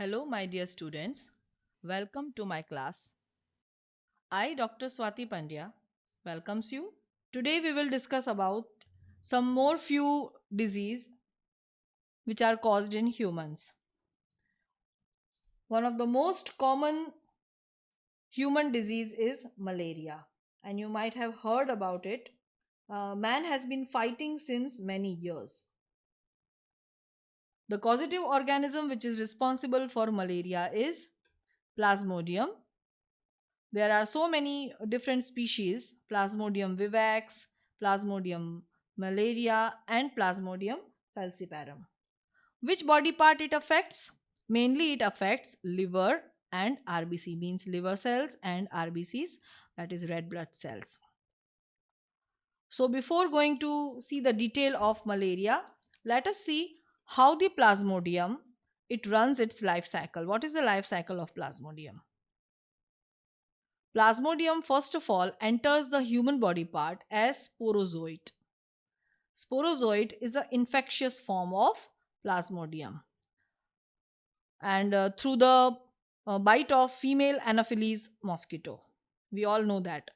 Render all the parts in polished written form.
Hello, my dear students. Welcome to my class. I, Dr. Swati Pandya, welcomes you. Today we will discuss about some more few disease which are caused in humans. One of the most common human disease is malaria, and you might have heard about it. Man has been fighting since many years. The causative organism which is responsible for malaria is Plasmodium. There are so many different species: Plasmodium vivax, Plasmodium malaria, and Plasmodium falciparum. Which body part it affects? Mainly, it affects liver and RBC, means liver cells and RBCs, that is red blood cells. So, before going to see the detail of malaria, let us see how the Plasmodium it runs its life cycle. What is the life cycle of Plasmodium? Plasmodium, first of all, enters the human body part as sporozoite. Sporozoite is an infectious form of Plasmodium, and through the bite of female Anopheles mosquito. We all know that.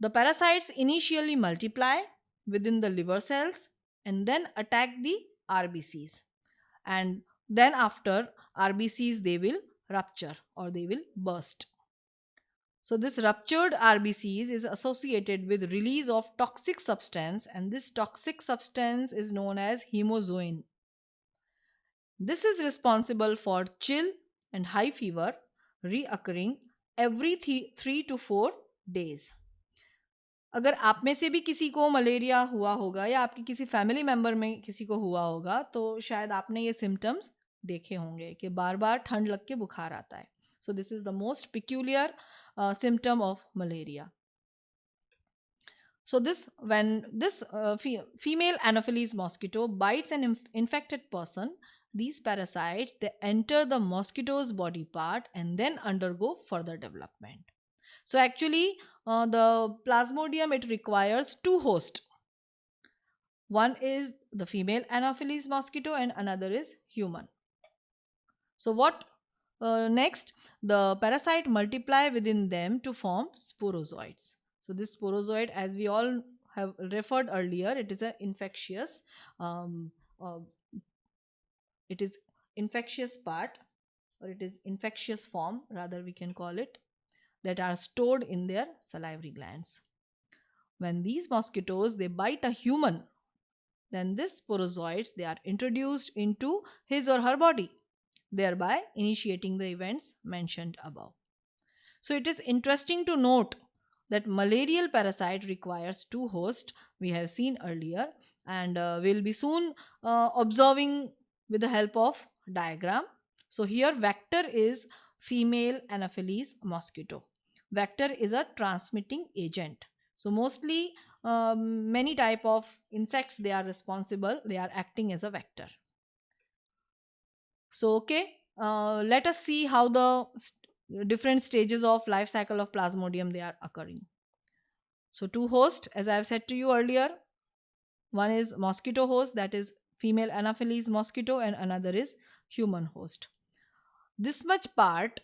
The parasites initially multiply within the liver cells and then attack the RBCs. And then, after RBCs, they will rupture or they will burst. So this ruptured RBCs is associated with release of toxic substance, and this toxic substance is known as hemozoin. This is responsible for chill and high fever reoccurring every 3 to 4 days. अगर आप में से भी किसी को malaria हुआ होगा या आपके किसी फैमिली मेंबर में किसी को हुआ होगा तो शायद आपने ये सिम्टम्स देखे होंगे कि बार बार ठंड लग के बुखार आता है. So this is the most peculiar symptom of malaria. So when this female Anopheles mosquito bites an infected person, these parasites they enter the mosquito's body part and then undergo further development. So actually, the Plasmodium it requires two hosts. One is the female Anopheles mosquito and another is human. So what next? The parasite multiply within them to form sporozoites. So this sporozoid, as we all have referred earlier, it is an infectious. Um, uh, it is infectious part, or it is infectious form, rather we can call it, that are stored in their salivary glands. When these mosquitoes they bite a human, then these sporozoites they are introduced into his or her body, thereby initiating the events mentioned above. So it is interesting to note that malarial parasite requires two hosts, we have seen earlier, and we'll be soon observing with the help of diagram. So here vector is female Anopheles mosquito. Vector is a transmitting agent. So mostly many type of insects they are responsible, they are acting as a vector. So okay, let us see how the different stages of life cycle of Plasmodium they are occurring. So two hosts, as I have said to you earlier, one is mosquito host, that is female Anopheles mosquito, and another is human host. This much part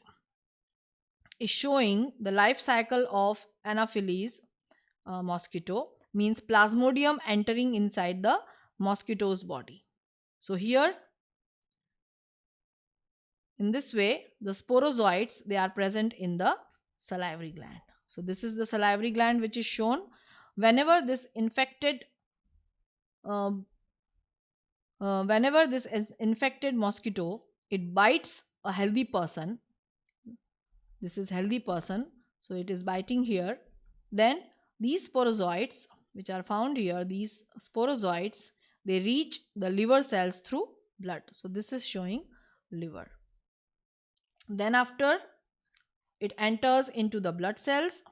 is showing the life cycle of Anopheles mosquito, means Plasmodium entering inside the mosquito's body. So here in this way the sporozoites they are present in the salivary gland. So this is the salivary gland which is shown. Whenever this infected um, whenever this is infected mosquito it bites a healthy person, this is healthy person, so it is biting here, then these sporozoites which are found here, these sporozoites they reach the liver cells through blood. So this is showing liver. Then after it enters into the blood cells,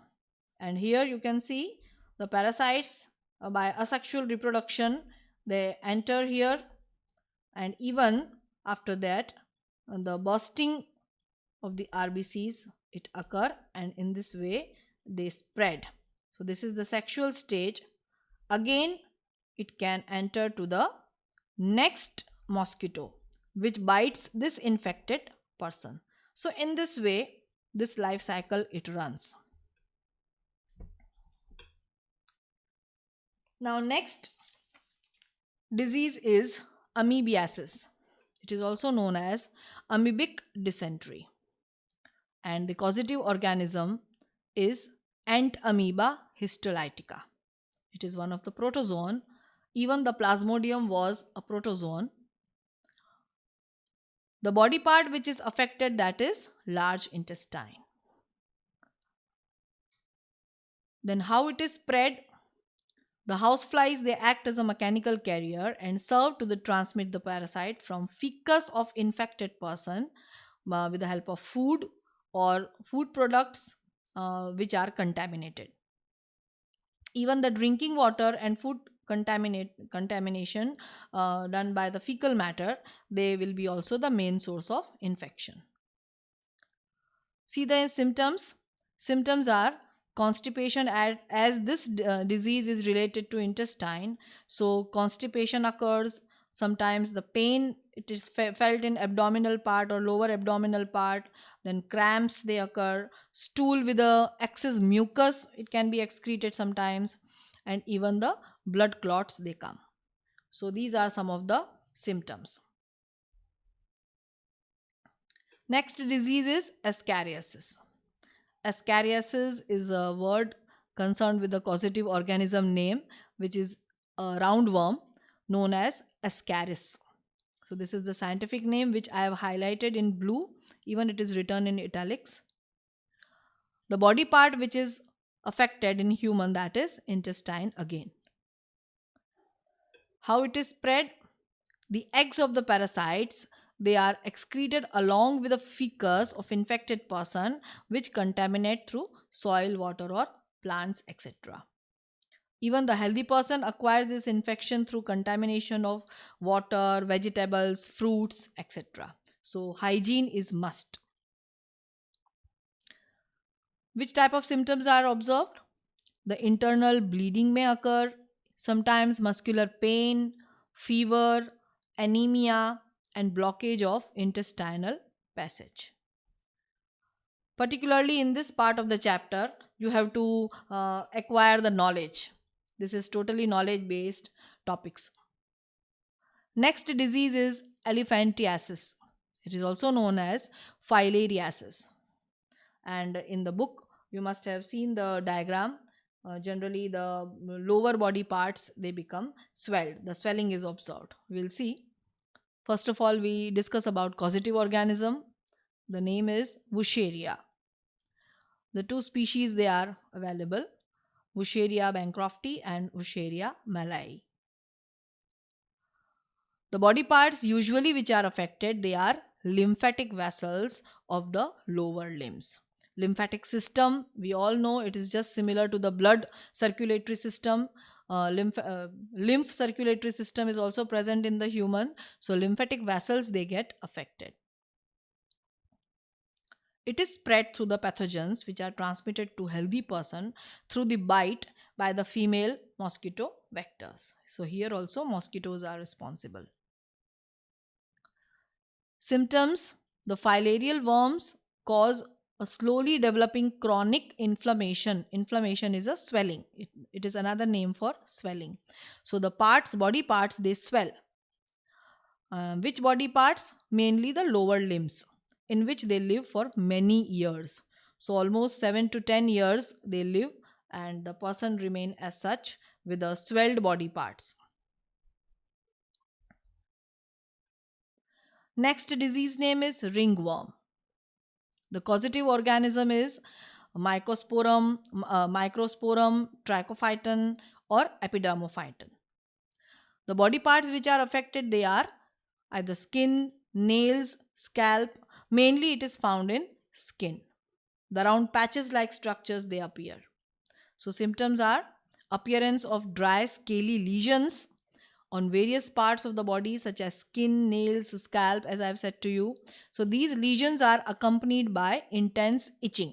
and here you can see the parasites by asexual reproduction they enter here, and even after that the bursting of the RBCs it occur, and in this way they spread. So this is the sexual stage. Again it can enter to the next mosquito, which bites this infected person. So in this way, this life cycle it runs. Now next disease is amoebiasis. It is also known as amoebic dysentery, and the causative organism is ant amoeba histolytica. It is one of the protozoan. Even the plasmodium was a protozoan. The body part which is affected, that is large intestine. Then how it is spread? The houseflies they act as a mechanical carrier and serve to transmit the parasite from fecus of infected person with the help of food or food products which are contaminated. Even the drinking water and food contamination done by the fecal matter, they will be also the main source of infection. See the symptoms. Symptoms are constipation, as this disease is related to intestine, so constipation occurs. Sometimes the pain it is felt in abdominal part or lower abdominal part. Then cramps they occur, stool with the excess mucus it can be excreted sometimes, and even the blood clots they come. So these are some of the symptoms. Next disease is ascariasis. Ascariasis is a word concerned with the causative organism name, which is a roundworm known as Ascaris. So this is the scientific name which I have highlighted in blue, even it is written in italics. The body part which is affected in human, that is intestine again. How it is spread? The eggs of the parasites they are excreted along with the fecus of infected person which contaminate through soil, water or plants, etc. Even the healthy person acquires this infection through contamination of water, vegetables, fruits, etc. So hygiene is must. Which type of symptoms are observed? The internal bleeding may occur, sometimes muscular pain, fever, anemia, and blockage of intestinal passage. Particularly in this part of the chapter, you have to acquire the knowledge. This is totally knowledge based topics. Next disease is elephantiasis. It is also known as filariasis. And in the book, you must have seen the diagram. Generally, the lower body parts they become swelled. The swelling is observed. We'll see. First of all, we discuss about causative organism. The name is Wucheria. The two species they are available: Wucheria bancrofti and Wucheria malai. The body parts usually which are affected, they are lymphatic vessels of the lower limbs. Lymphatic system, we all know it is just similar to the blood circulatory system. Lymph circulatory system is also present in the human. So lymphatic vessels they get affected. It is spread through the pathogens which are transmitted to healthy person through the bite by the female mosquito vectors. So here also mosquitoes are responsible. Symptoms: the filarial worms cause a slowly developing chronic inflammation. Inflammation is a swelling. It is another name for swelling. So the body parts, they swell. Which body parts? Mainly the lower limbs, in which they live for many years. So almost 7 to 10 years they live, and the person remain as such with the swelled body parts. Next disease name is ringworm. The causative organism is Microsporum trichophyton or Epidermophyton. The body parts which are affected, they are either skin, nails, scalp. Mainly it is found in skin. The round patches like structures they appear. So symptoms are appearance of dry scaly lesions on various parts of the body such as skin, nails, scalp, as I have said to you. So these lesions are accompanied by intense itching,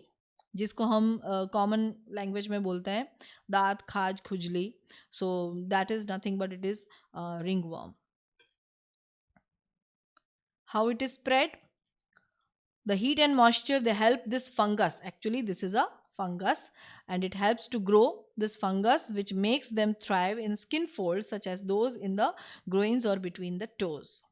जिसको हम common language में बोलते हैं दांत खाज खुजली. So that is nothing but it is ring worm. How it is spread? The heat and moisture, they help this fungus. Actually, this is a fungus, and it helps to grow this fungus, which makes them thrive in skin folds such as those in the groins or between the toes.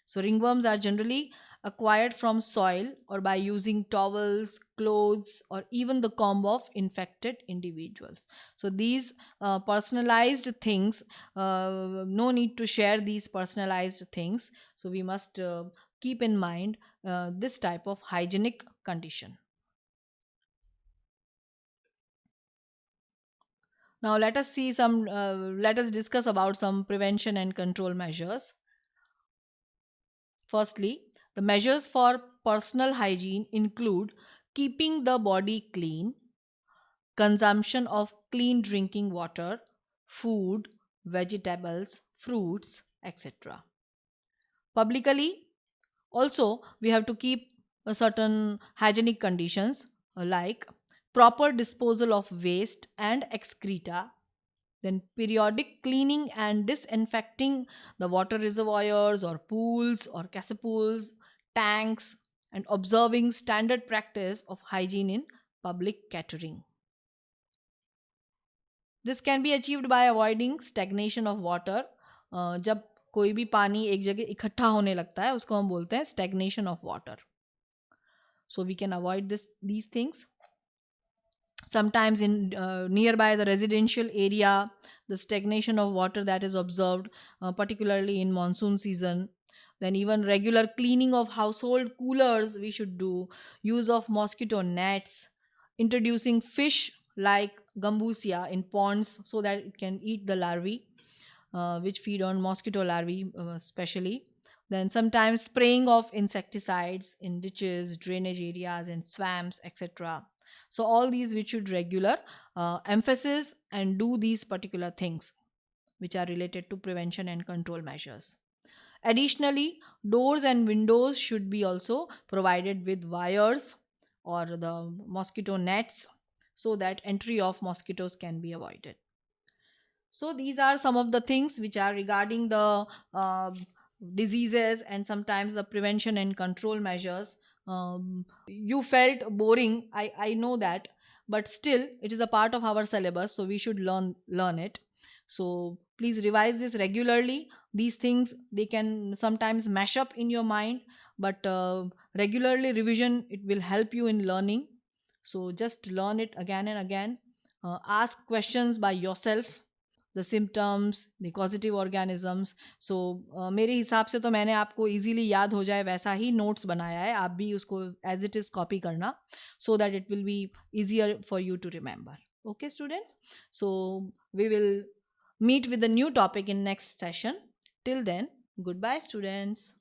So, ringworms are generally acquired from soil or by using towels, clothes, or even the comb of infected individuals. So, these personalized things, no need to share these personalized things. So, we must keep in mind this type of hygienic condition. Now, let us discuss about some prevention and control measures. Firstly, the measures for personal hygiene include keeping the body clean, consumption of clean drinking water, food, vegetables, fruits, etc. Publicly, also, we have to keep certain hygienic conditions like proper disposal of waste and excreta, then periodic cleaning and disinfecting the water reservoirs or pools or cesspools, tanks, and observing standard practice of hygiene in public catering. This can be achieved by avoiding stagnation of water. जब कोई भी पानी एक जगह इकट्ठा होने लगता है उसको हम बोलते हैं stagnation of water. So we can avoid these things. Sometimes in nearby the residential area, the stagnation of water that is observed, particularly in monsoon season. Then even regular cleaning of household coolers we should do, use of mosquito nets, introducing fish like gambusia in ponds so that it can eat the larvae, which feed on mosquito larvae especially. Then sometimes spraying of insecticides in ditches, drainage areas, and swamps, etc. So all these which should regular emphasis and do these particular things which are related to prevention and control measures. Additionally, doors and windows should be also provided with wires or the mosquito nets so that entry of mosquitoes can be avoided. So these are some of the things which are regarding the diseases and sometimes the prevention and control measures. You felt boring, I know that, but still it is a part of our syllabus, so we should learn it. So please revise this regularly. These things, they can sometimes mash up in your mind, but regularly revision, it will help you in learning. So just learn it again and again. Ask questions by yourself, the symptoms, the causative organisms. So मेरे हिसाब से तो मैंने आपको easily याद हो जाए वैसा ही नोट्स बनाया है. आप भी उसको एज इट इज़ कॉपी करना so that it will be easier for you to remember. Okay, students? So we will meet with a new topic in next session. Till then, goodbye, students.